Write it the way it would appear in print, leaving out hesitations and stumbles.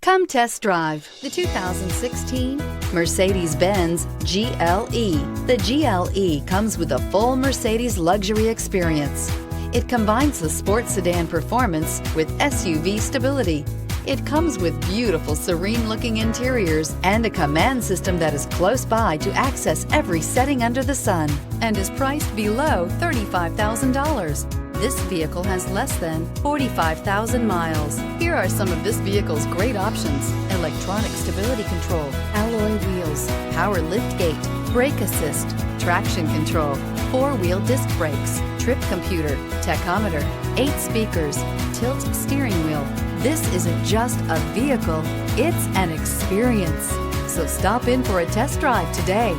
Come test drive the 2016 Mercedes-Benz GLE. The GLE comes with a full Mercedes luxury experience. It combines the sports sedan performance with SUV stability. It comes with beautiful, serene-looking interiors and a command system that is close by to access every setting under the sun, and is priced below $35,000. This vehicle has less than 45,000 miles. Here are some of this vehicle's great options: electronic stability control, alloy wheels, power liftgate, brake assist, traction control, four-wheel disc brakes, trip computer, tachometer, 8 speakers, tilt steering wheel. This isn't just a vehicle, it's an experience. So stop in for a test drive today.